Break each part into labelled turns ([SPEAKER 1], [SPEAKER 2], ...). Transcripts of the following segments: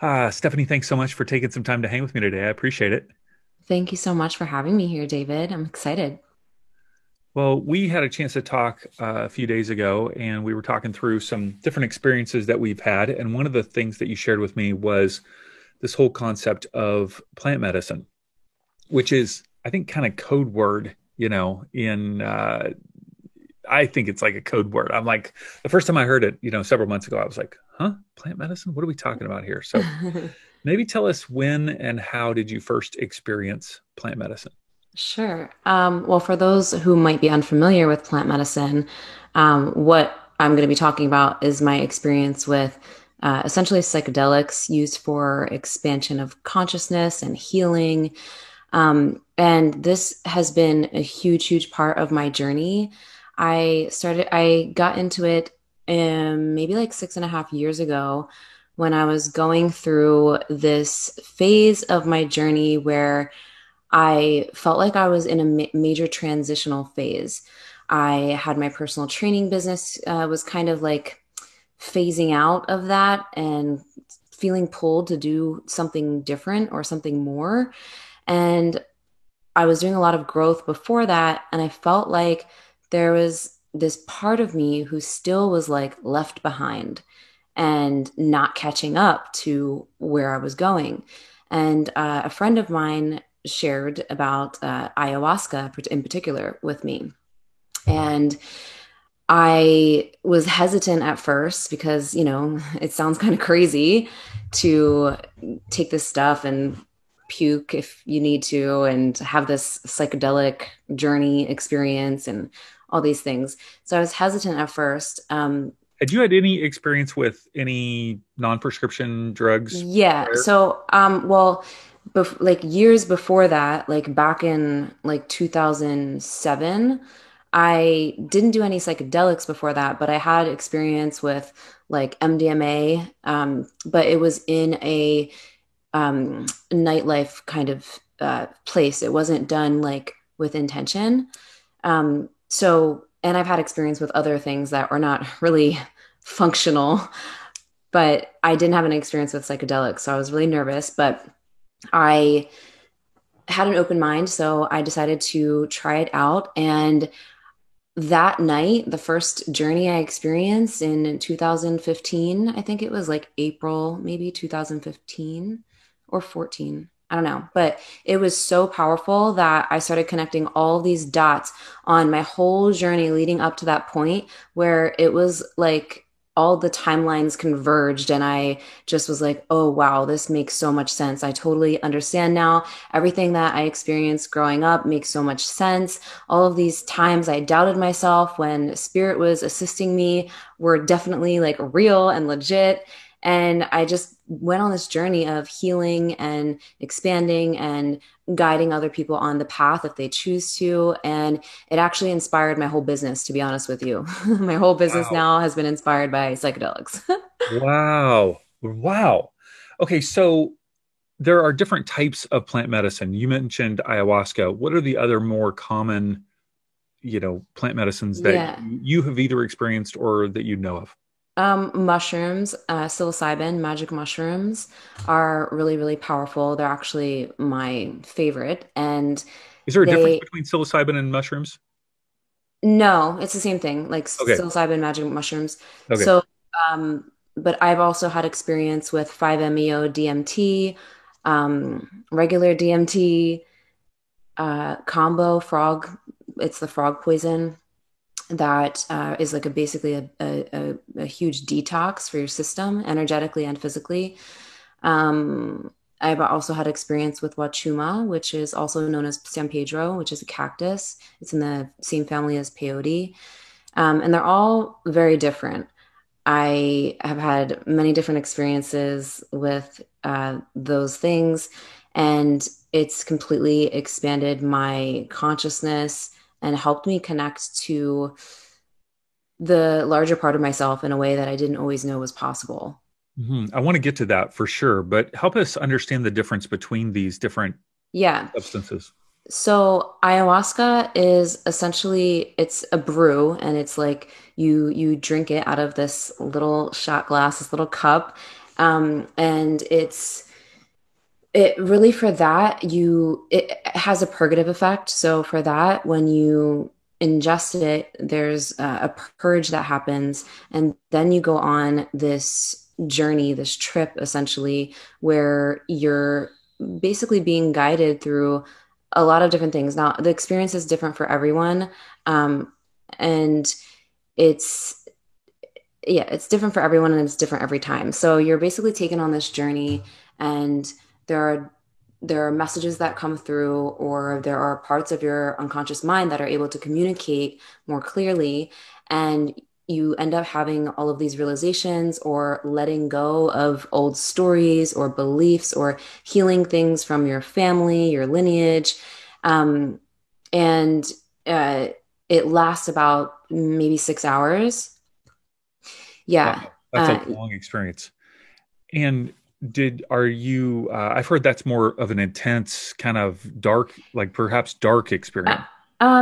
[SPEAKER 1] Stephanie, thanks so much for taking some time to hang with me today. I appreciate it.
[SPEAKER 2] Thank you so much for having me here, David. I'm excited.
[SPEAKER 1] Well, we had a chance to talk a few days ago, and we were talking through some different experiences that we've had. And one of the things that you shared with me was this whole concept of plant medicine, which is, I think, kind of code word, I think it's like a code word. I'm like, the first time I heard it, several months ago, I was like, huh? Plant medicine? What are we talking about here? So maybe tell us when and how did you first experience plant medicine?
[SPEAKER 2] Sure. Well, for those who might be unfamiliar with plant medicine, what I'm going to be talking about is my experience with essentially psychedelics used for expansion of consciousness and healing. And this has been a huge, huge part of my journey. I got into it maybe like 6.5 years ago when I was going through this phase of my journey where I felt like I was in a major transitional phase. I had my personal training business, was kind of like phasing out of that and feeling pulled to do something different or something more. And I was doing a lot of growth before that. And I felt like there was this part of me who still was like left behind and not catching up to where I was going. And a friend of mine shared about ayahuasca in particular with me. And I was hesitant at first because, it sounds kind of crazy to take this stuff and puke if you need to and have this psychedelic journey experience and all these things. So I was hesitant at first.
[SPEAKER 1] Had you had any experience with any non-prescription drugs
[SPEAKER 2] Yeah.
[SPEAKER 1] prior?
[SPEAKER 2] So, like years before that, like back in like 2007, I didn't do any psychedelics before that, but I had experience with like MDMA, but it was in a nightlife kind of place. It wasn't done like with intention. And I've had experience with other things that were not really functional, but I didn't have an experience with psychedelics, so I was really nervous, but I had an open mind, so I decided to try it out. And that night, the first journey I experienced in 2015, I think it was like April, maybe 2015 or 14. I don't know, but it was so powerful that I started connecting all these dots on my whole journey leading up to that point where it was like all the timelines converged and I just was like, oh wow, this makes so much sense. I totally understand now. Everything that I experienced growing up makes so much sense. All of these times I doubted myself when spirit was assisting me were definitely like real and legit. And I just went on this journey of healing and expanding and guiding other people on the path if they choose to. And it actually inspired my whole business, to be honest with you. My whole business
[SPEAKER 1] Wow.
[SPEAKER 2] now has been inspired by psychedelics.
[SPEAKER 1] Wow. Wow. Okay, so there are different types of plant medicine. You mentioned ayahuasca. What are the other more common, plant medicines that
[SPEAKER 2] Yeah.
[SPEAKER 1] you have either experienced or that you know of?
[SPEAKER 2] Mushrooms, psilocybin, magic mushrooms are really, really powerful. They're actually my favorite. And
[SPEAKER 1] Is there a difference
[SPEAKER 2] they,
[SPEAKER 1] between psilocybin and mushrooms?
[SPEAKER 2] no, it's the same thing, like
[SPEAKER 1] Okay.
[SPEAKER 2] psilocybin, magic mushrooms.
[SPEAKER 1] Okay.
[SPEAKER 2] So, but I've also had experience with 5-MeO DMT, regular DMT, combo frog. It's the frog poison that is like basically a huge detox for your system, energetically and physically. I've also had experience with Wachuma, which is also known as San Pedro, which is a cactus. It's in the same family as peyote. And they're all very different. I have had many different experiences with those things, and it's completely expanded my consciousness and helped me connect to the larger part of myself in a way that I didn't always know was possible.
[SPEAKER 1] I want to get to that for sure, but help us understand the difference between these different
[SPEAKER 2] Yeah.
[SPEAKER 1] substances.
[SPEAKER 2] So ayahuasca is essentially it's a brew and it's like you drink it out of this little shot glass, this little cup. And it really, for that, it has a purgative effect. So for that, when you ingest it, there's a purge that happens, and then you go on this journey, this trip essentially, where you're basically being guided through a lot of different things. Now, the experience is different for everyone. And it's yeah, it's different for everyone and it's different every time. So you're basically taken on this journey, and there are messages that come through, or there are parts of your unconscious mind that are able to communicate more clearly, and you end up having all of these realizations, or letting go of old stories or beliefs, or healing things from your family, your lineage. Um, and uh, it lasts about maybe 6 hours. Yeah.
[SPEAKER 1] Wow, that's a long experience. And are you, I've heard that's more of an intense kind of dark, like perhaps dark
[SPEAKER 2] Uh,
[SPEAKER 1] experience.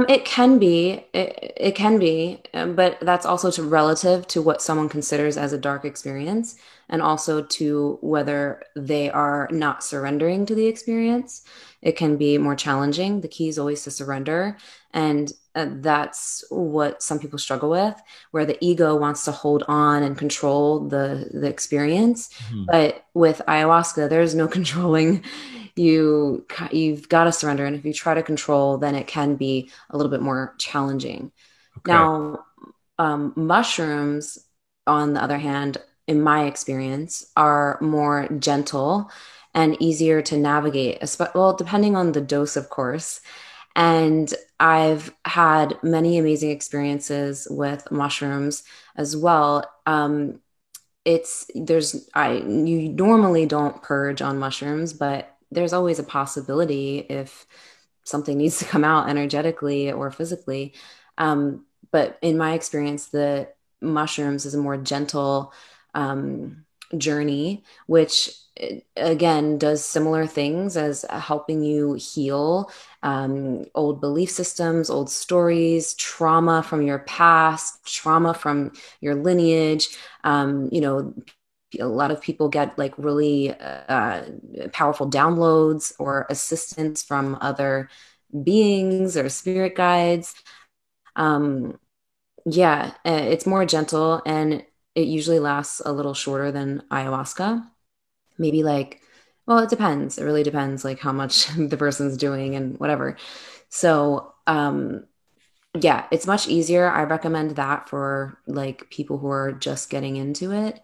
[SPEAKER 2] it can be, it can be, but that's also relative to what someone considers as a dark experience, and also to whether they are not surrendering to the experience. It can be more challenging. The key is always to surrender, and that's what some people struggle with, where the ego wants to hold on and control the experience.
[SPEAKER 1] Mhm.
[SPEAKER 2] But with ayahuasca, there's no controlling. You've got to surrender, and if you try to control, then it can be a little bit more challenging.
[SPEAKER 1] Okay.
[SPEAKER 2] Now, mushrooms, on the other hand, in my experience, are more gentle and easier to navigate, well, depending on the dose, of course. And I've had many amazing experiences with mushrooms as well. You normally don't purge on mushrooms, but there's always a possibility if something needs to come out energetically or physically. But in my experience, the mushrooms is a more gentle um, journey, which again does similar things as helping you heal old belief systems, old stories, trauma from your past, trauma from your lineage. A lot of people get like really powerful downloads or assistance from other beings or spirit guides. Um, yeah, it's more gentle, and it usually lasts a little shorter than ayahuasca. Maybe like, well, it depends. It really depends, like how much the person's doing and whatever. So, yeah, it's much easier. I recommend that for like people who are just getting into it.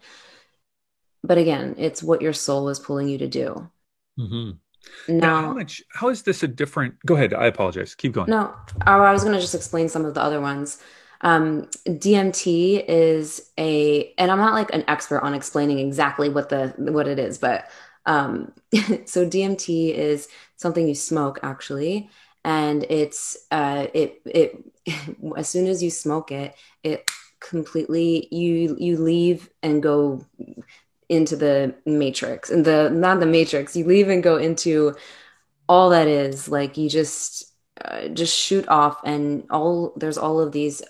[SPEAKER 2] But again, it's what your soul is pulling you to do.
[SPEAKER 1] Hmm. Now,
[SPEAKER 2] Now,
[SPEAKER 1] how is this a different, go ahead. I apologize. Keep going.
[SPEAKER 2] no, I was going to just explain some of the other ones. DMT is and I'm not like an expert on explaining exactly what it is, but um, so DMT is something you smoke actually, and it as soon as you smoke it, it completely you leave and go into the matrix, and the not the matrix, you leave and go into all that is like you just shoot off, and all there's all of these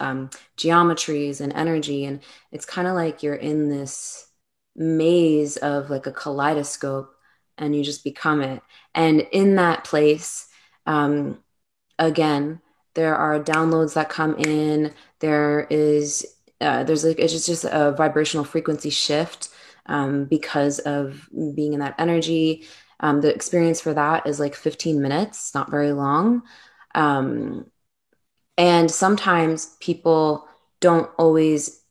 [SPEAKER 2] geometries and energy, and it's kind of like you're in this maze of like a kaleidoscope, and you just become it. And in that place, um, again, there are downloads that come in. There's like it's just a vibrational frequency shift because of being in that energy. The experience for that is like 15 minutes, not very long. Um, and sometimes people don't always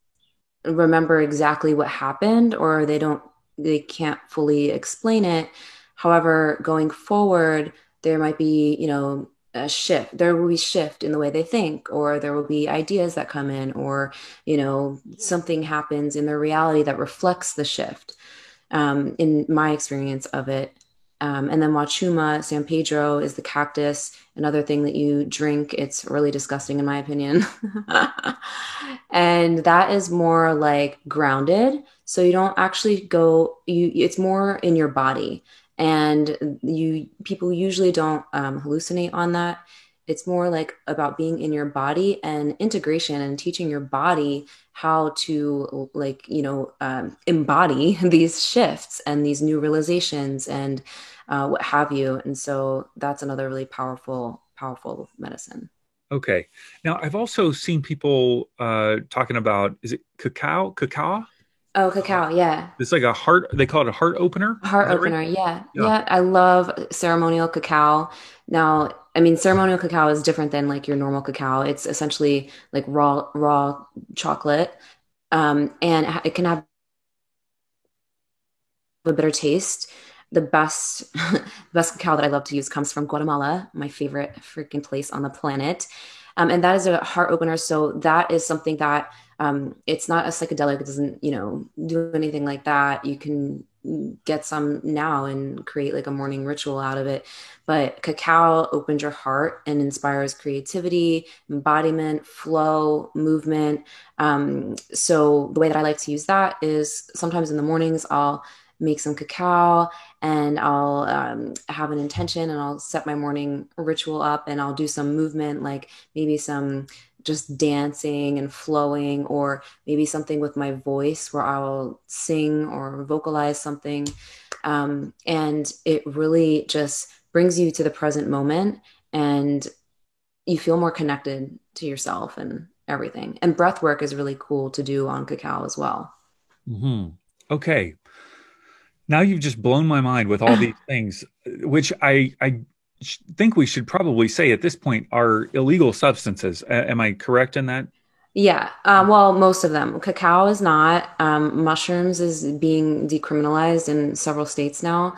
[SPEAKER 2] remember exactly what happened, or they can't fully explain it. However, going forward, there might be, a shift. There will be shift in the way they think, or there will be ideas that come in, or, something happens in their reality that reflects the shift, in my experience of it. And then Wachuma, San Pedro is the cactus, another thing that you drink. It's really disgusting, in my opinion. And that is more like grounded. So you don't actually it's more in your body. And people usually don't hallucinate on that. It's more like about being in your body and integration and teaching your body how to like, embody these shifts and these new realizations and what have you. And so that's another really powerful medicine.
[SPEAKER 1] Okay. Now, I've also seen people talking about, is it cacao? Cacao?
[SPEAKER 2] Oh, cacao, yeah.
[SPEAKER 1] It's like a heart, they call it a heart opener.
[SPEAKER 2] Heart
[SPEAKER 1] Is that right?
[SPEAKER 2] opener, yeah.
[SPEAKER 1] Yeah.
[SPEAKER 2] Yeah, I love ceremonial cacao. Now, I mean, ceremonial cacao is different than like your normal cacao. It's essentially like raw chocolate. And it can have a bitter taste. The best the best cacao that I love to use comes from Guatemala, my favorite freaking place on the planet. And that is a heart opener. So that is something that it's not a psychedelic. It doesn't, do anything like that. You can get some now and create like a morning ritual out of it. But cacao opens your heart and inspires creativity, embodiment, flow, movement. So the way that I like to use that is sometimes in the mornings, I'll make some cacao and I'll have an intention and I'll set my morning ritual up and I'll do some movement, like maybe some just dancing and flowing, or maybe something with my voice where I'll sing or vocalize something. And it really just brings you to the present moment and you feel more connected to yourself and everything. And breath work is really cool to do on cacao as well.
[SPEAKER 1] Hmm. Okay. Now you've just blown my mind with all these things, which I think we should probably say at this point are illegal substances. Am I correct in that?
[SPEAKER 2] Yeah, well, most of them. Cacao is not. Mushrooms is being decriminalized in several states now.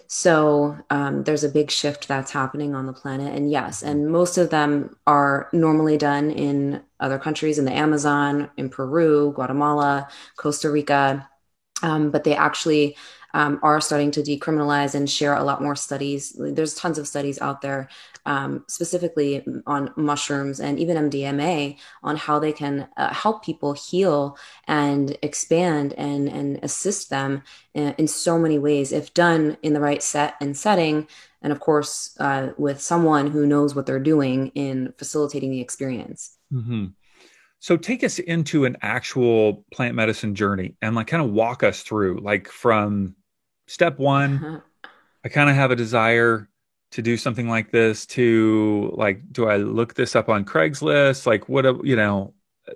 [SPEAKER 2] So there's a big shift that's happening on the planet. And yes, and most of them are normally done in other countries, in the Amazon, in Peru, Guatemala, Costa Rica. But they actually are starting to decriminalize and share a lot more studies. There's tons of studies out there, specifically on mushrooms and even MDMA, on how they can help people heal and expand and assist them in so many ways if done in the right set and setting. And of course, with someone who knows what they're doing in facilitating the experience.
[SPEAKER 1] Hmm. So take us into an actual plant medicine journey and like kind of walk us through, like from step one, I kind of have a desire to do something like this to like, do I look this up on Craigslist? Like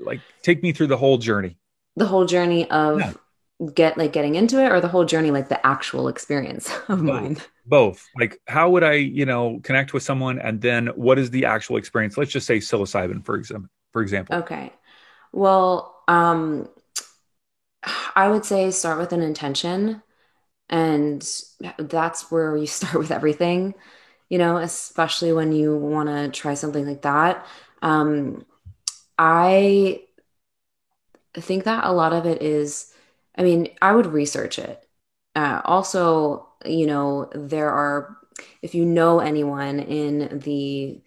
[SPEAKER 1] like take me through the whole journey.
[SPEAKER 2] The whole journey
[SPEAKER 1] Yeah.
[SPEAKER 2] of getting into it, or the whole journey like the actual experience of
[SPEAKER 1] Both.
[SPEAKER 2] mine.
[SPEAKER 1] Both. Like how would I, connect with someone and then what is the actual experience? Let's just say psilocybin, for example.
[SPEAKER 2] Okay. Well, I would say start with an intention, and that's where you start with everything, especially when you want to try something like that. Um, I think that a lot of it is, I mean, I would research it. Also, if you know anyone in the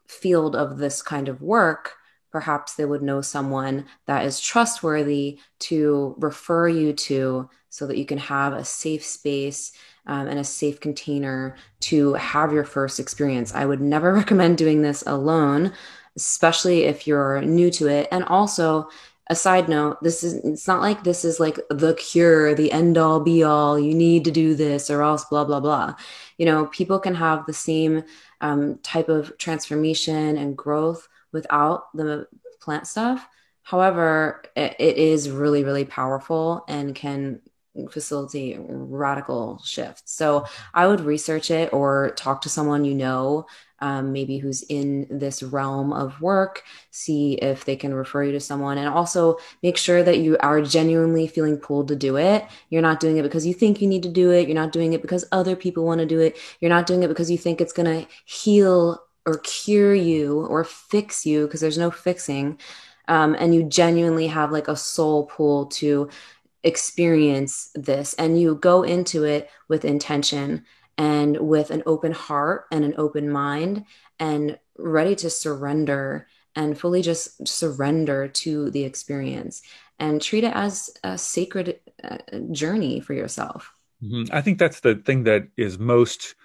[SPEAKER 2] field of this kind of work, perhaps they would know someone that is trustworthy to refer you to so that you can have a safe space and a safe container to have your first experience. I would never recommend doing this alone, especially if you're new to it. And also, a side note, it's not like this is like the cure, the end all be all. You need to do this or else blah, blah, blah. People can have the same type of transformation and growth without the plant stuff. However, it is really, really powerful and can facilitate radical shifts. So I would research it or talk to someone maybe who's in this realm of work, see if they can refer you to someone, and also make sure that you are genuinely feeling pulled to do it. You're not doing it because you think you need to do it. You're not doing it because other people want to do it. You're not doing it because you think it's going to heal or cure you or fix you, because there's no fixing. And you genuinely have like a soul pull to experience this, and you go into it with intention and with an open heart and an open mind and ready to surrender and fully just surrender to the experience and treat it as a sacred journey for yourself.
[SPEAKER 1] Mhm. I think that's the thing that is most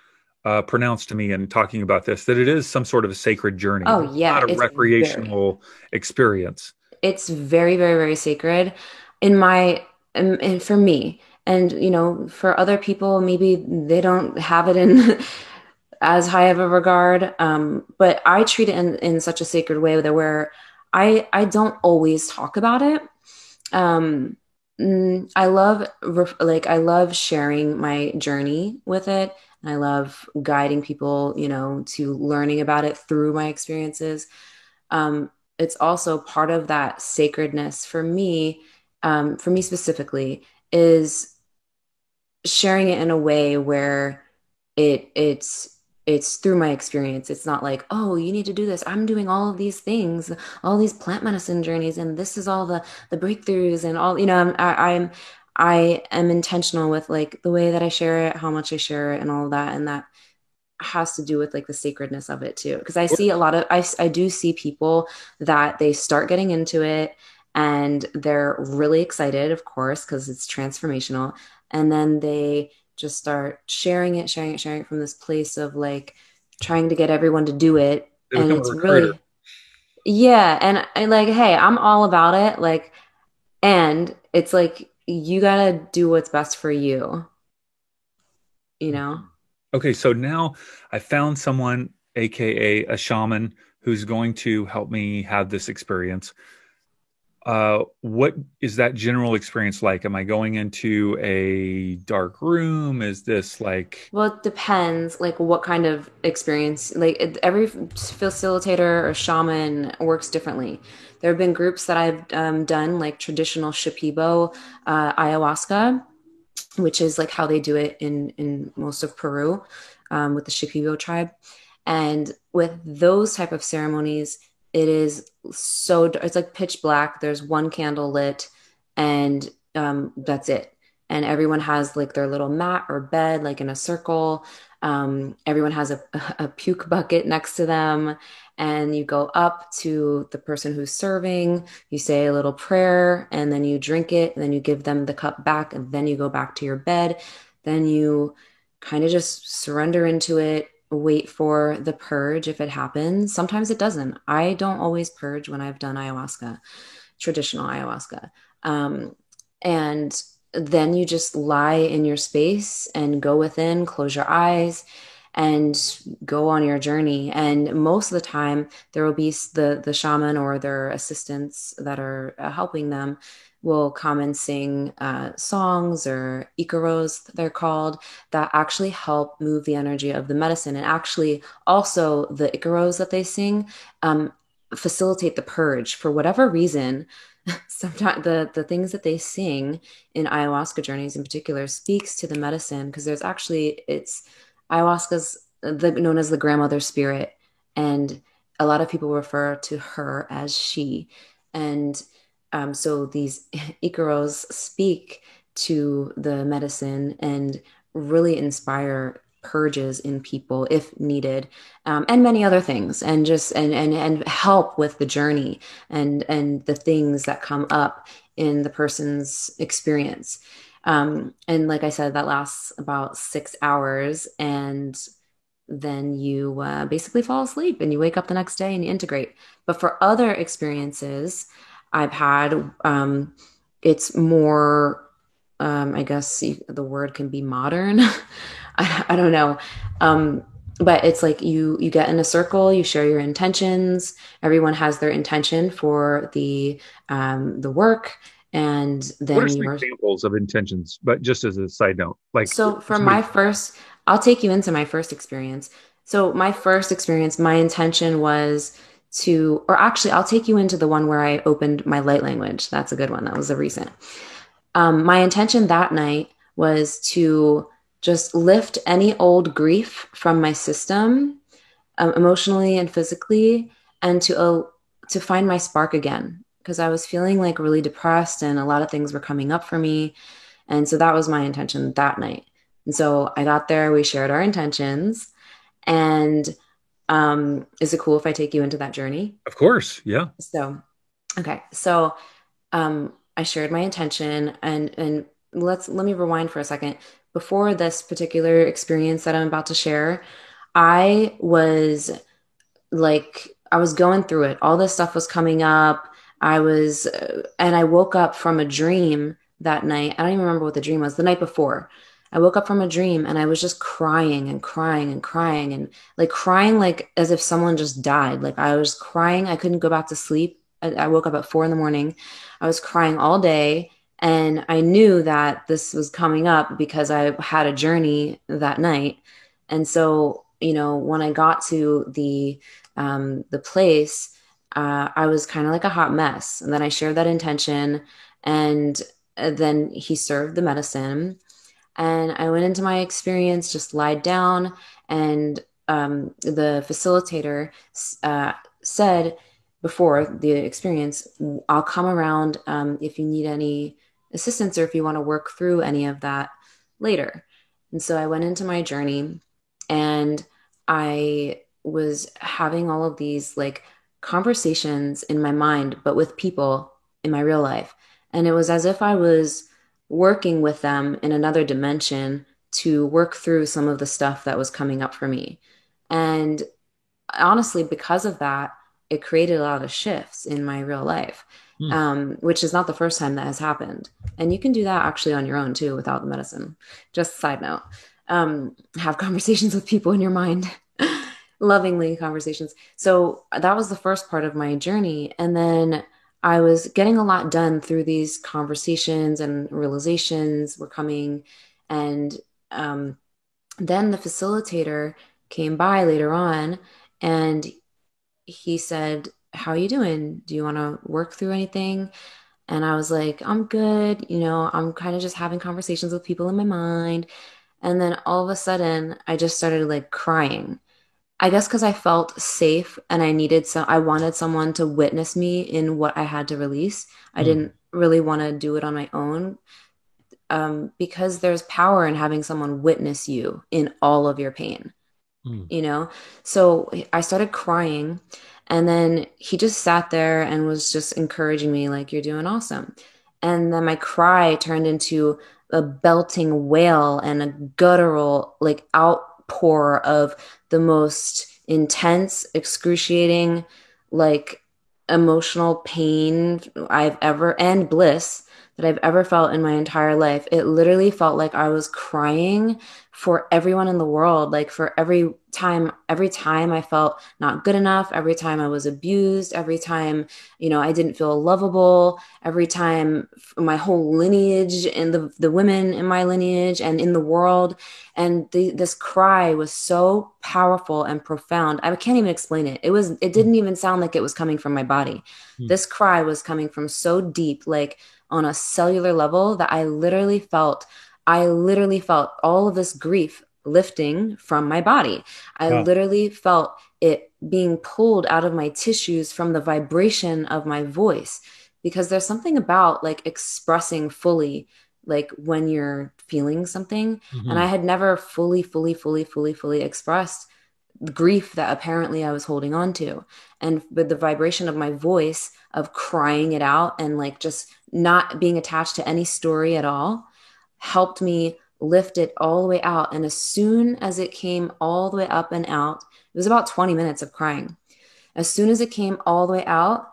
[SPEAKER 1] pronounced to me in talking about this that it is some sort of a sacred journey.
[SPEAKER 2] Oh
[SPEAKER 1] It's
[SPEAKER 2] yeah,
[SPEAKER 1] not a
[SPEAKER 2] it's very.
[SPEAKER 1] recreational experience.
[SPEAKER 2] It's very, very, very sacred in my and for me. And for other people, maybe they don't have it in as high of a regard. But I treat it in such a sacred way that where I don't always talk about it. Um, I love I love sharing my journey with it. And I love guiding people, to learning about it through my experiences. Um, it's also part of that sacredness for me specifically, is sharing it in a way where it's through my experience. It's not like, oh, you need to do this. I'm doing all of these things, all these plant medicine journeys, and this is all the breakthroughs and all. I am intentional with like the way that I share it, how much I share it, and all of that, and that has to do with like the sacredness of it too. Because I see a lot of I do see people that they start getting into it and they're really excited, of course, because it's transformational. And then they just start sharing it from this place of like trying to get everyone to do it.
[SPEAKER 1] They
[SPEAKER 2] And
[SPEAKER 1] become a
[SPEAKER 2] it's
[SPEAKER 1] recruiter.
[SPEAKER 2] really, yeah. And I like, hey, I'm all about it. Like, and it's like, you gotta do what's best for you, you know?
[SPEAKER 1] Okay, so now I found someone, aka a shaman, who's going to help me have this experience. What is that general experience like? Am I going into a dark room? Is this like,
[SPEAKER 2] Well, it depends, like what kind of experience. Like every facilitator or shaman works differently. There have been groups that I've done, like traditional Shipibo ayahuasca, which is like how they do it in most of Peru with the Shipibo tribe. And with those type of ceremonies, it is it's like pitch black. There's one candle lit, and that's it. And everyone has like their little mat or bed, like in a circle. Everyone has a puke bucket next to them, and you go up to the person who's serving. You say a little prayer, and then you drink it, and then you give them the cup back, and then you go back to your bed. Then you kind of just surrender into it, wait for the purge if it happens. Sometimes it doesn't. I don't always purge when I've done ayahuasca, traditional ayahuasca. And then you just lie in your space and go within, close your eyes, and go on your journey. And most of the time, there will be the shaman or their assistants that are helping them will come and sing songs or icaros, they're called, that actually help move the energy of the medicine. And actually, also the icaros that they sing facilitate the purge for whatever reason. Sometimes the things that they sing in ayahuasca journeys in particular speaks to the medicine, because there's actually it's ayahuasca's known as the grandmother spirit, and a lot of people refer to her as she. And so these icaros speak to the medicine and really inspire purges in people if needed, and many other things, and just and help with the journey and the things that come up in the person's experience. And like I said, that lasts about 6 hours, and then you basically fall asleep and you wake up the next day and you integrate. But for other experiences I've had, it's more, I guess the word can be modern. I don't know. Um, but it's like you get in a circle, you share your intentions. Everyone has their intention for the work, and
[SPEAKER 1] what are
[SPEAKER 2] then
[SPEAKER 1] some
[SPEAKER 2] you're
[SPEAKER 1] examples of intentions? But just as a side note, like
[SPEAKER 2] so for
[SPEAKER 1] somebody,
[SPEAKER 2] my first, I'll take you into my first experience. So my first experience, my intention was to, or actually, I'll take you into the one where I opened my light language. That's a good one. That was a recent. My intention that night was to just lift any old grief from my system, emotionally and physically, and to find my spark again, because I was feeling like really depressed and a lot of things were coming up for me. And so that was my intention that night. And so I got there, we shared our intentions. And is it cool if I take you into that journey?
[SPEAKER 1] of course, yeah.
[SPEAKER 2] So, okay. I shared my intention, and let me rewind for a second. before this particular experience that I'm about to share, I was like, I was going through it. All this stuff was coming up. And I woke up from a dream that night. I don't even remember what the dream was, the night before. I woke up from a dream and I was just crying and crying and crying and like crying, like as if someone just died. Like I was crying. I couldn't go back to sleep. I woke up at 4 in the morning. I was crying all day. And I knew that this was coming up because I had a journey that night. And so, when I got to the place, I was kind of like a hot mess. And then I shared that intention, and then he served the medicine. And I went into my experience, just lied down, and the facilitator said before the experience, I'll come around if you need any assistance or if you want to work through any of that later. And so I went into my journey, and I was having all of these like conversations in my mind, but with people in my real life. And it was as if I was working with them in another dimension to work through some of the stuff that was coming up for me. And honestly, because of that, it created a lot of shifts in my real life,
[SPEAKER 1] Hmm.
[SPEAKER 2] which is not the first time that has happened. And you can do that actually on your own too without the medicine. Just a side note, have conversations with people in your mind, lovingly conversations. So that was the first part of my journey. And then I was getting a lot done through these conversations, and realizations were coming. And um, then the facilitator came by later on, and he said, "How you doing? Do you want to work through anything?" And I was like, "I'm good. I'm kind of just having conversations with people in my mind." And then all of a sudden, I just started like crying. I guess because I felt safe and I wanted someone to witness me in what I had to release. I
[SPEAKER 1] Hmm.
[SPEAKER 2] didn't really want to do it on my own, because there's power in having someone witness you in all of your pain
[SPEAKER 1] Hmm.
[SPEAKER 2] you know? So I started crying, and then he just sat there and was just encouraging me, like, "You're doing awesome." And then my cry turned into a belting wail and a guttural, like, outpour of the most intense, excruciating, like, emotional pain and bliss that I've ever felt in my entire life. It literally felt like I was crying for everyone in the world, like for every time I felt not good enough, every time I was abused, every time I didn't feel lovable, every time my whole lineage and the women in my lineage and in the world. And this cry was so powerful and profound. I can't even explain it. It didn't even sound like it was coming from my body.
[SPEAKER 1] Hmm.
[SPEAKER 2] This cry was coming from so deep, like on a cellular level, that I literally felt all of this grief lifting from my body. I
[SPEAKER 1] Wow.
[SPEAKER 2] literally felt it being pulled out of my tissues from the vibration of my voice, because there's something about like expressing fully, like when you're feeling something. And I
[SPEAKER 1] Hmm.
[SPEAKER 2] had never fully, fully, fully, fully, fully expressed the grief that apparently I was holding on to. And with the vibration of my voice, of crying it out and like just not being attached to any story at all, helped me lift it all the way out. And as soon as it came all the way up and out, it was about 20 minutes of crying. As soon as it came all the way out,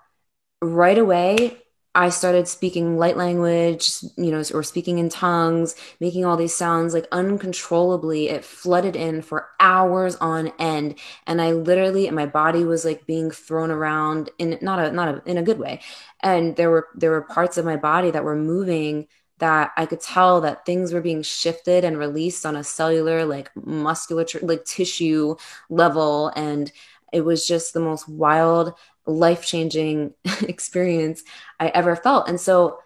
[SPEAKER 2] right away, I started speaking light language, or speaking in tongues, making all these sounds like uncontrollably. It flooded in for hours on end. And my body was like being thrown around in in a good way. And there were parts of my body that were moving, that I could tell that things were being shifted and released on a cellular, like musculature, like tissue level. And it was just the most wild, life-changing experience I ever felt. And so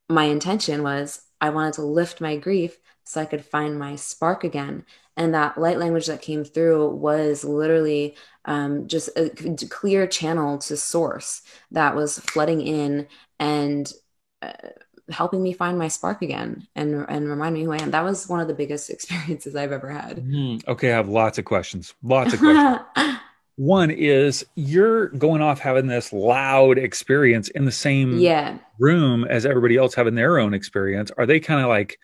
[SPEAKER 2] my intention was, I wanted to lift my grief so I could find my spark again. And that light language that came through was literally just a clear channel to source that was flooding in, and uh, helping me find my spark again, and remind me who I am. That was one of the biggest experiences I've ever had.
[SPEAKER 1] Hmm. Okay, I have lots of questions. Lots of questions. One is you're going off having this loud experience in the same
[SPEAKER 2] Yeah.
[SPEAKER 1] room as everybody else having their own experience. Are they kind of like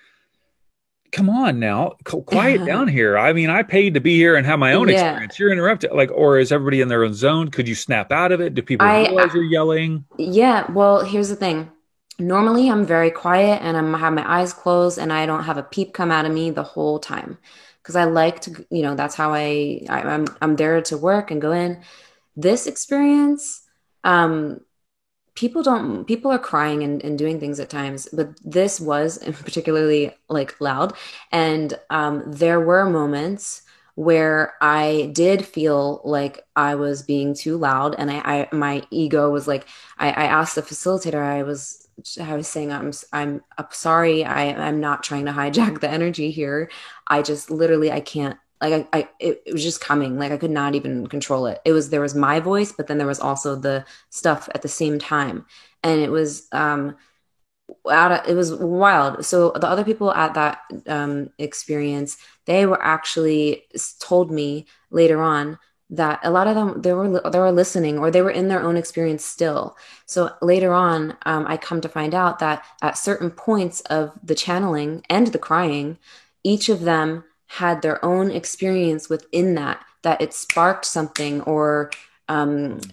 [SPEAKER 1] come on now, quiet down here. I mean, I paid to be here and have my own
[SPEAKER 2] Yeah.
[SPEAKER 1] experience. You're interrupted. Like, or is everybody in their own zone? Could you snap out of it? Do people
[SPEAKER 2] I
[SPEAKER 1] realize you're yelling?
[SPEAKER 2] Yeah, well, here's the thing. Normally, I'm very quiet and I have my eyes closed and I don't have a peep come out of me the whole time because I like to, that's how I'm there to work and go in. This experience, um, people are crying and doing things at times, but this was particularly like loud. And there were moments where I did feel like I was being too loud, and my ego was like, I asked the facilitator, I was saying, I'm sorry, I'm not trying to hijack the energy here. I just literally I can't, like it was just coming, like I could not even control it. There was my voice, but then there was also the stuff at the same time, and it was it was wild. So the other people at that experience, they were actually told me later on that a lot of them, they were listening, or they were in their own experience still. So later on, I come to find out that at certain points of the channeling and the crying, each of them had their own experience within that it sparked something, or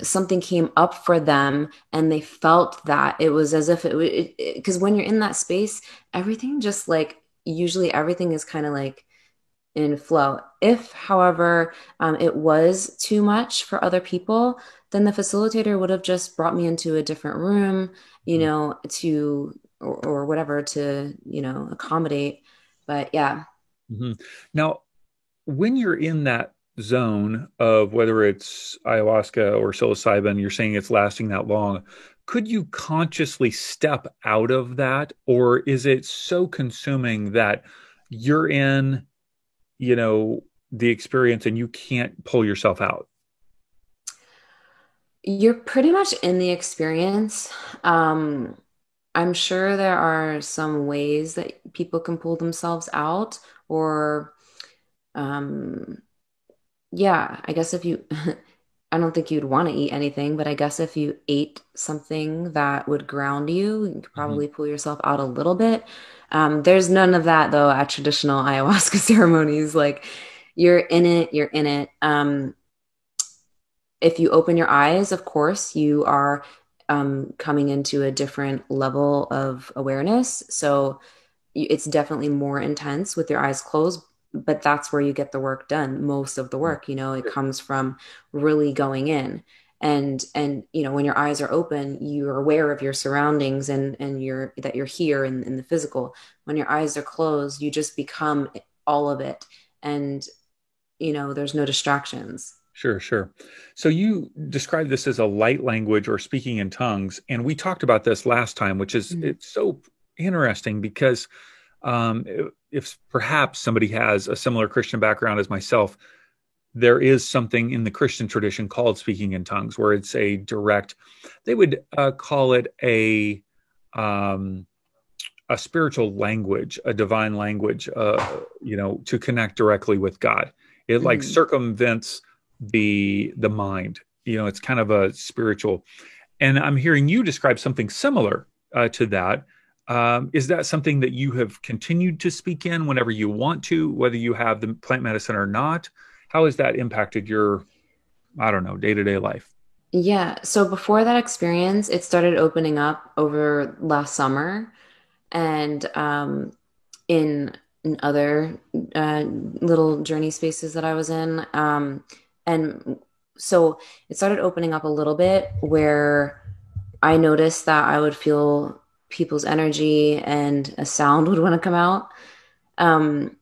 [SPEAKER 2] something came up for them and they felt that it was as if because when you're in that space, everything just like, usually everything is kind of like in flow. If, however, it was too much for other people, then the facilitator would have just brought me into a different room, or whatever, to, accommodate. But yeah.
[SPEAKER 1] Hmm. Now, when you're in that zone of whether it's ayahuasca or psilocybin, you're saying it's lasting that long. Could you consciously step out of that, or is it so consuming that you're in, you know, the experience and you can't pull yourself out?
[SPEAKER 2] You're pretty much in the experience. Um, I'm sure there are some ways that people can pull themselves out, or, um, yeah, I guess if you, I don't think you'd want to eat anything, but I guess if you ate something that would ground you, you could
[SPEAKER 1] Mhm.
[SPEAKER 2] probably pull yourself out a little bit. There's none of that though at traditional ayahuasca ceremonies. Like, you're in it, you're in it. If you open your eyes, of course, you are coming into a different level of awareness. So it's definitely more intense with your eyes closed, but that's where you get the work done. Most of the work, it
[SPEAKER 1] Sure.
[SPEAKER 2] comes from really going in. And when your eyes are open, you're aware of your surroundings, and you're here in the physical. When your eyes are closed, you just become all of it. And there's no distractions.
[SPEAKER 1] Sure, sure. So you described this as a light language or speaking in tongues, and we talked about this last time, which is
[SPEAKER 2] Mhm.
[SPEAKER 1] it's so interesting because if perhaps somebody has a similar Christian background as myself, there is something in the Christian tradition called speaking in tongues, where it's a direct. They would call it um, a spiritual language, a divine language, to connect directly with God. It like
[SPEAKER 2] Mhm.
[SPEAKER 1] circumvents the mind. It's kind of a spiritual. And I'm hearing you describe something similar to that. Is that something that you have continued to speak in whenever you want to, whether you have the plant medicine or not? How has that impacted your, I don't know, day to day life?
[SPEAKER 2] Yeah. So before that experience, it started opening up over last summer, and in other little journey spaces that I was in. And so it started opening up a little bit, where I noticed that I would feel people's energy and a sound would want to come out. Um,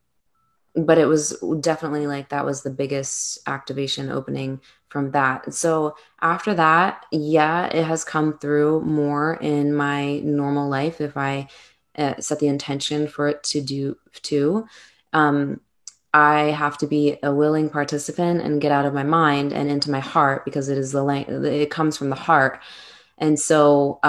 [SPEAKER 2] but it was definitely like that was the biggest activation opening from that. So after that, yeah, it has come through more in my normal life if I set the intention for it to do too. Um, I have to be a willing participant and get out of my mind and into my heart, because it comes from the heart. And so,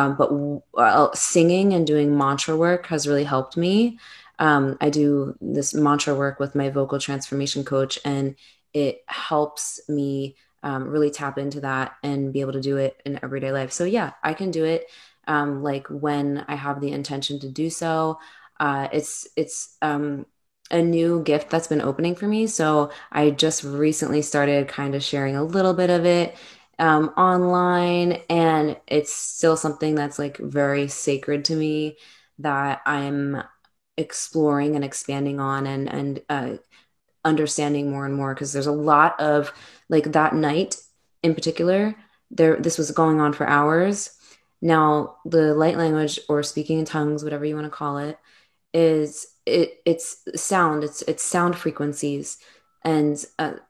[SPEAKER 2] singing and doing mantra work has really helped me. I do this mantra work with my vocal transformation coach, and it helps me really tap into that and be able to do it in everyday life. So, yeah, I can do it like when I have the intention to do so. It's a new gift that's been opening for me. So I just recently started kind of sharing a little bit of it online, and it's still something that's like very sacred to me that I'm exploring and expanding on and understanding more and more because there's a lot of like that night in particular there this was going on for hours. Now the light language or speaking in tongues, whatever you want to call it, it's sound, it's sound frequencies, and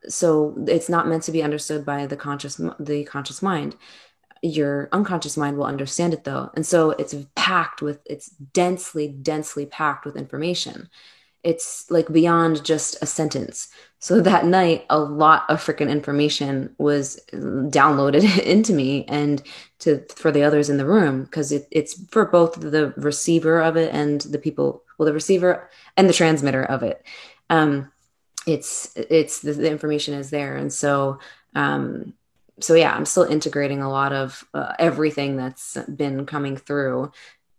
[SPEAKER 2] so it's not meant to be understood by the conscious mind. Your unconscious mind will understand it though, and so it's densely packed with information. It's like beyond just a sentence. So that night, a lot of freaking information was downloaded into me and to for the others in the room because it's for both the receiver of it and the people, well, the receiver and the transmitter of it. Um, it's the information is there, and um, so yeah, I'm still integrating a lot of everything that's been coming through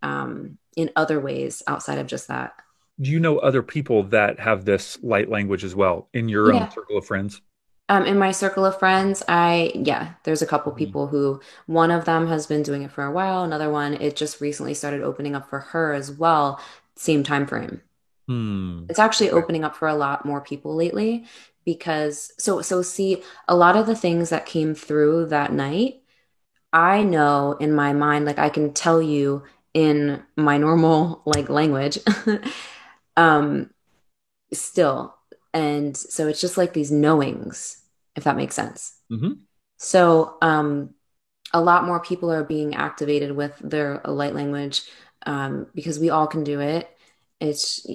[SPEAKER 2] in other ways outside of just that.
[SPEAKER 1] Do you know other people that have this light language as well in your own
[SPEAKER 2] Yeah.
[SPEAKER 1] circle of friends?
[SPEAKER 2] In my circle of friends, yeah, there's a couple
[SPEAKER 1] Mhm.
[SPEAKER 2] people who one of them has been doing it for a while. Another one, it just recently started opening up for her as well, same time frame.
[SPEAKER 1] Hmm.
[SPEAKER 2] It's actually
[SPEAKER 1] Okay.
[SPEAKER 2] opening up for a lot more people lately because so see, a lot of the things that came through that night, I know in my mind, like I can tell you in my normal like language, um, still. And so it's just like these knowings, if that makes sense.
[SPEAKER 1] Hmm.
[SPEAKER 2] So, a lot more people are being activated with their light language because we all can do it. It's,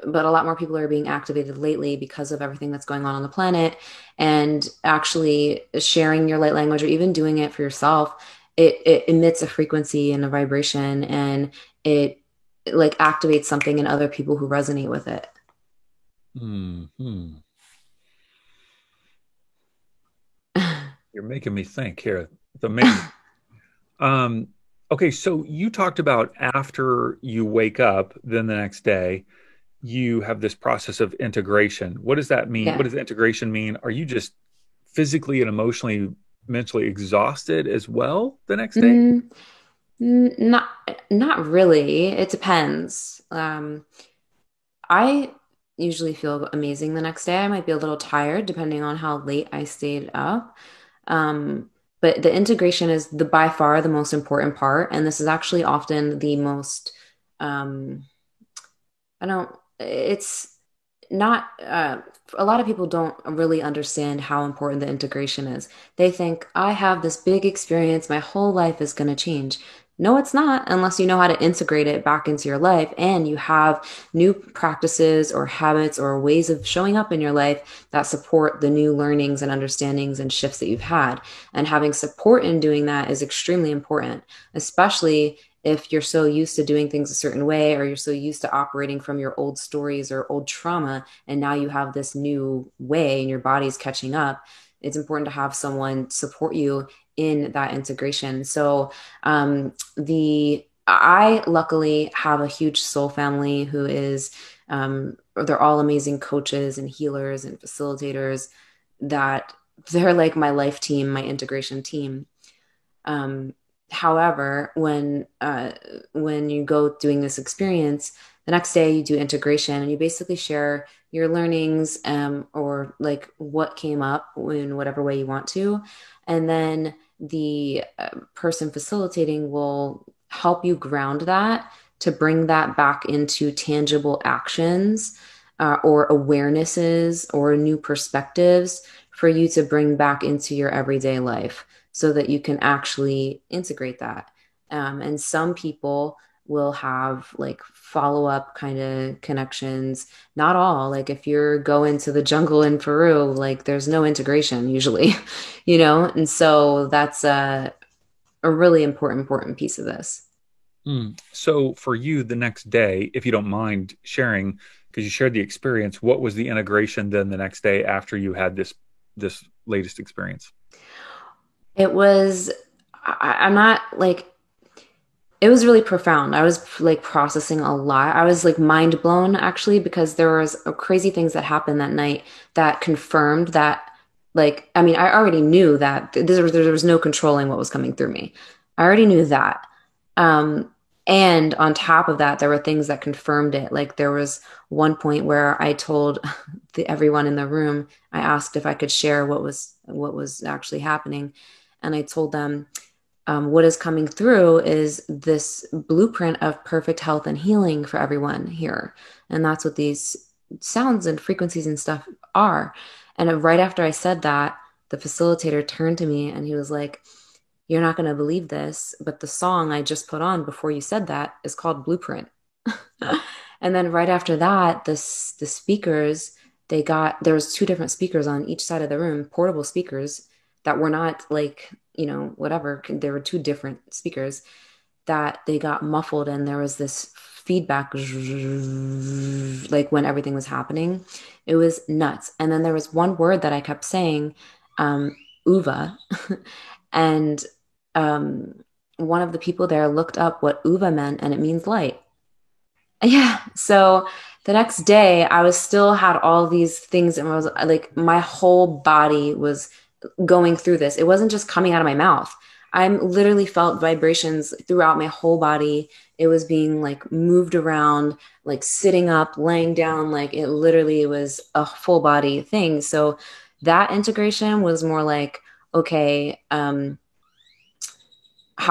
[SPEAKER 2] but a lot more people are being activated lately because of everything that's going on the planet, and actually sharing your light language or even doing it for yourself. It emits a frequency and a vibration, and it like activates something in other people who resonate with it.
[SPEAKER 1] Hmm. You're making me think here. It's amazing. Um, okay, so you talked about after you wake up, then the next day, you have this process of integration. What does that mean? What
[SPEAKER 2] Yeah.
[SPEAKER 1] does integration mean? Are you just physically and emotionally, mentally exhausted as well the next day?
[SPEAKER 2] Mm, not not really. It depends. I usually feel amazing the next day. I might be a little tired depending on how late I stayed up. Um, but the integration is the by far the most important part, and this is actually often the most um, I don't, it's not, a lot of people don't really understand how important the integration is. They think, I have this big experience, my whole life is going to change. No, it's not, unless you know how to integrate it back into your life and you have new practices or habits or ways of showing up in your life that support the new learnings and understandings and shifts that you've had. And having support in doing that is extremely important, especially if you're so used to doing things a certain way or you're so used to operating from your old stories or old trauma and now you have this new way and your body's catching up. It's important to have someone support you in that integration. So the I luckily have a huge soul family who is they're all amazing coaches and healers and facilitators that they're like my life team, my integration team. um, However, when you go doing this experience, the next day you do integration and you basically share your learnings or like what came up in whatever way you want to, and then the person facilitating will help you ground that to bring that back into tangible actions or awarenesses or new perspectives for you to bring back into your everyday life so that you can actually integrate that. And some people will have like follow up kind of connections. Not all. Like if you're going to the jungle in Peru, like there's no integration usually, And so that's a really important piece of this.
[SPEAKER 1] So for you, the next day, if you don't mind sharing, because you shared the experience, what was the integration then the next day after you had this latest experience?
[SPEAKER 2] It was, I'm not like, It was really profound. I was like processing a lot. I was like mind blown actually because there was crazy things that happened that night that confirmed that like I mean, I already knew that there was no controlling what was coming through me. I already knew that. Um, and on top of that, there were things that confirmed it. Like there was one point where I told everyone in the room, I asked if I could share what was actually happening, and I told them what is coming through is this blueprint of perfect health and healing for everyone here. And that's what these sounds and frequencies and stuff are. And right after I said that, the facilitator turned to me and he was like, "You're not going to believe this, but the song I just put on before you said that is called Blueprint." And then right after that, the speakers, there was two different speakers on each side of the room, portable speakers that were not like, whatever. There were two different speakers that they got muffled and there was this feedback like when everything was happening. It was nuts. And then there was one word that I kept saying, uva. And um, one of the people there looked up what uva meant and it means light. Yeah. So the next day, I was still had all these things, and I was like, my whole body was going through this. It wasn't just coming out of my mouth. I literally felt vibrations throughout my whole body. It was being like moved around, like sitting up, laying down. Like it literally was a full body thing. So that integration was more like, okay, how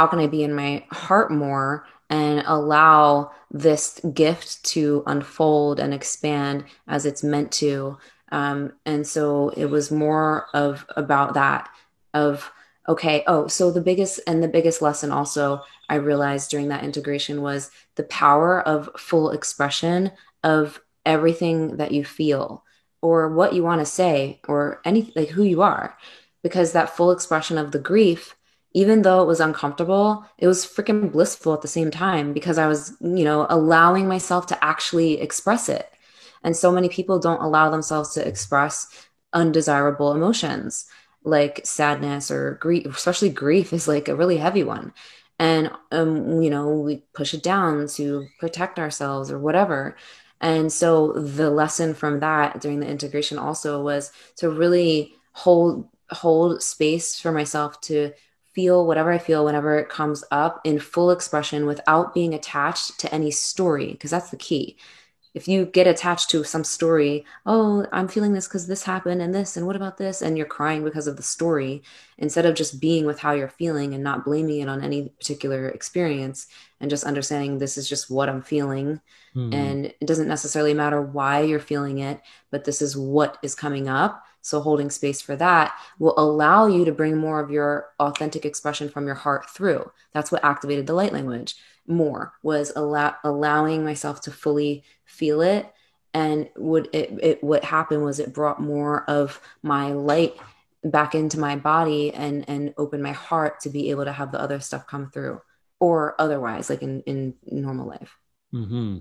[SPEAKER 2] can I be in my heart more and allow this gift to unfold and expand as it's meant to? And so it was more of about that of okay, oh, so the biggest lesson also I realized during that integration was the power of full expression of everything that you feel or what you want to say or anything like who you are, because that full expression of the grief, even though it was uncomfortable, it was freaking blissful at the same time because I was, allowing myself to actually express it. And so many people don't allow themselves to express undesirable emotions like sadness or grief, especially grief is like a really heavy one. And, we push it down to protect ourselves or whatever. And so the lesson from that during the integration also was to really hold space for myself to feel whatever I feel whenever it comes up in full expression without being attached to any story, because that's the key. If you get attached to some story, oh, I'm feeling this because this happened and this, and what about this? And you're crying because of the story, instead of just being with how you're feeling and not blaming it on any particular experience and just understanding this is just what I'm feeling.
[SPEAKER 1] Hmm.
[SPEAKER 2] And it doesn't necessarily matter why you're feeling it, but this is what is coming up. So holding space for that will allow you to bring more of your authentic expression from your heart through. That's what activated the light language more, was allowing myself to fully feel it. And what happened was it brought more of my light back into my body and opened my heart to be able to have the other stuff come through, or otherwise like in normal life.
[SPEAKER 1] Hmm.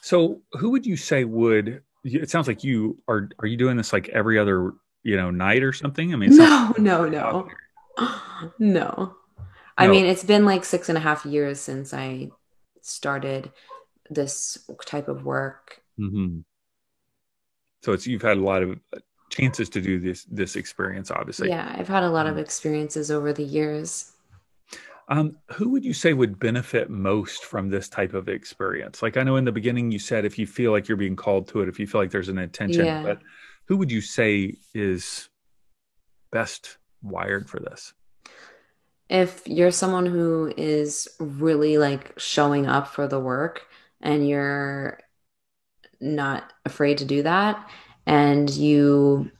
[SPEAKER 1] So, who would you say would? It sounds like you are. Are you doing this like every other, night or something? I mean, it sounds
[SPEAKER 2] No, no,
[SPEAKER 1] like
[SPEAKER 2] no. No. I
[SPEAKER 1] no.
[SPEAKER 2] mean, it's been like 6.5 years since I started this type of work.
[SPEAKER 1] Hmm. So it's you've had a lot of chances to do this experience, obviously.
[SPEAKER 2] Yeah, I've had a lot of
[SPEAKER 1] Um,
[SPEAKER 2] experiences over the years.
[SPEAKER 1] who would you say would benefit most from this type of experience? Like I know in the beginning you said if you feel like you're being called to it, if you feel like there's an intention,
[SPEAKER 2] Yeah.
[SPEAKER 1] but who would you say is best wired for this?
[SPEAKER 2] If you're someone who is really like showing up for the work and you're not afraid to do that, and you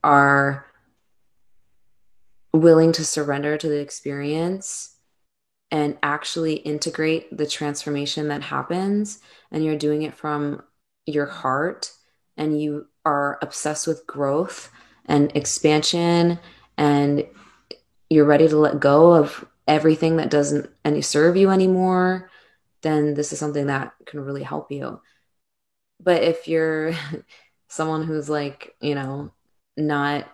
[SPEAKER 2] are willing to surrender to the experience and actually integrate the transformation that happens, and you're doing it from your heart, and you are obsessed with growth and expansion, and you're ready to let go of everything that doesn't any serve you anymore, then this is something that can really help you. But if you're someone who's like, not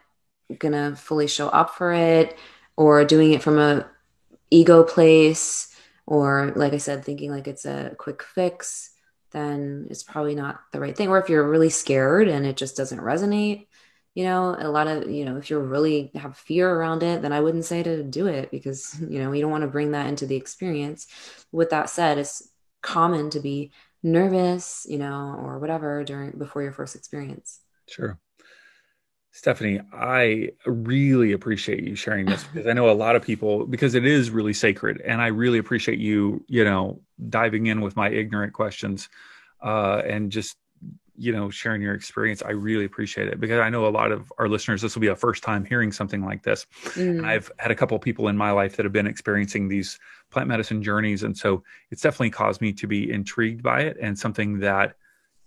[SPEAKER 2] gonna fully show up for it or doing it from a ego place, or like I said, thinking like it's a quick fix, then it's probably not the right thing. Or if you're really scared and it just doesn't resonate, a lot of, if you're really have fear around it, then I wouldn't say to do it because, you don't want to bring that into the experience. With that said, it's common to be nervous, or whatever before your first experience.
[SPEAKER 1] Sure. Stephanie, I really appreciate you sharing this because I know a lot of people, because it is really sacred, and I really appreciate you, diving in with my ignorant questions, and just, sharing your experience. I really appreciate it because I know a lot of our listeners, this will be a first time hearing something like this. And
[SPEAKER 2] Mm.
[SPEAKER 1] I've had a couple of people in my life that have been experiencing these plant medicine journeys. And so it's definitely caused me to be intrigued by it and something that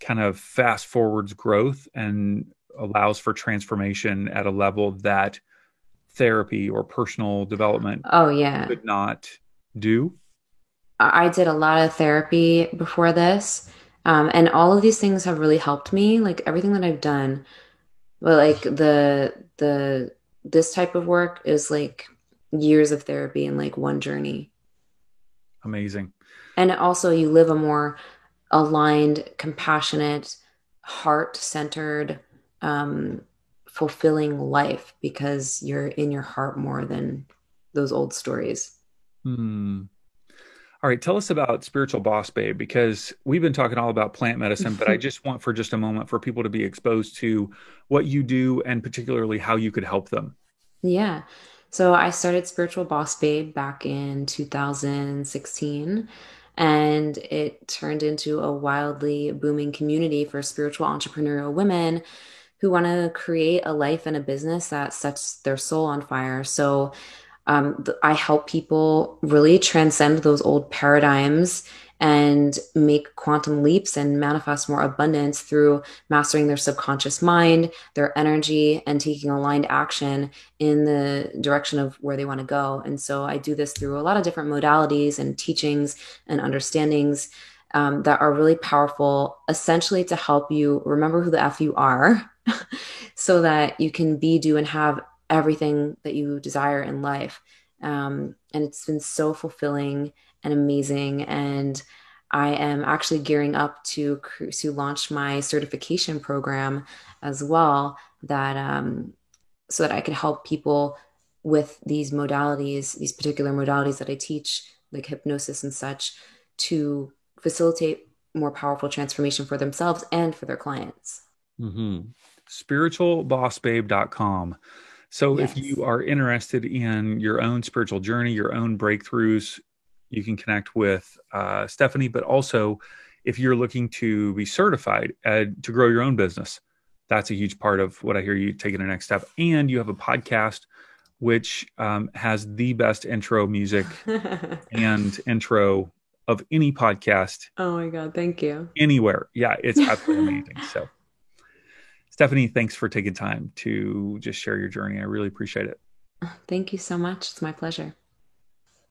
[SPEAKER 1] kind of fast forwards growth and allows for transformation at a level that therapy or personal development
[SPEAKER 2] Oh, yeah.
[SPEAKER 1] could not do.
[SPEAKER 2] I did a lot of therapy before this. And all of these things have really helped me. Like everything that I've done, but like this type of work is like years of therapy and like one journey.
[SPEAKER 1] Amazing.
[SPEAKER 2] And also you live a more aligned, compassionate, heart-centered, um, fulfilling life because you're in your heart more than those old stories.
[SPEAKER 1] Hmm. All right, tell us about Spiritual Boss Babe because we've been talking all about plant medicine, but I just want for just a moment for people to be exposed to what you do and particularly how you could help them.
[SPEAKER 2] Yeah. So I started Spiritual Boss Babe back in 2016, and it turned into a wildly booming community for spiritual entrepreneurial women who want to create a life and a business that sets their soul on fire. So I help people really transcend those old paradigms and make quantum leaps and manifest more abundance through mastering their subconscious mind, their energy, and taking aligned action in the direction of where they want to go. And so I do this through a lot of different modalities and teachings and understandings that are really powerful, essentially to help you remember who the F you are so that you can be, do, and have everything that you desire in life. And it's been so fulfilling and amazing. And I am actually gearing up to launch my certification program as well, that so that I can help people with these modalities, these particular modalities that I teach, like hypnosis and such, to facilitate more powerful transformation for themselves and for their clients.
[SPEAKER 1] Mm-hmm. Spiritualbossbabe.com. So if
[SPEAKER 2] Yes.
[SPEAKER 1] you are interested in your own spiritual journey, your own breakthroughs, you can connect with Stephanie. But also, if you're looking to be certified to grow your own business, that's a huge part of what I hear you taking the next step. And you have a podcast which has the best intro music and intro of any podcast
[SPEAKER 2] Oh my God, thank you.
[SPEAKER 1] anywhere. Yeah, it's absolutely amazing. So, Stephanie, thanks for taking time to just share your journey. I really appreciate it.
[SPEAKER 2] Thank you so much. It's my pleasure.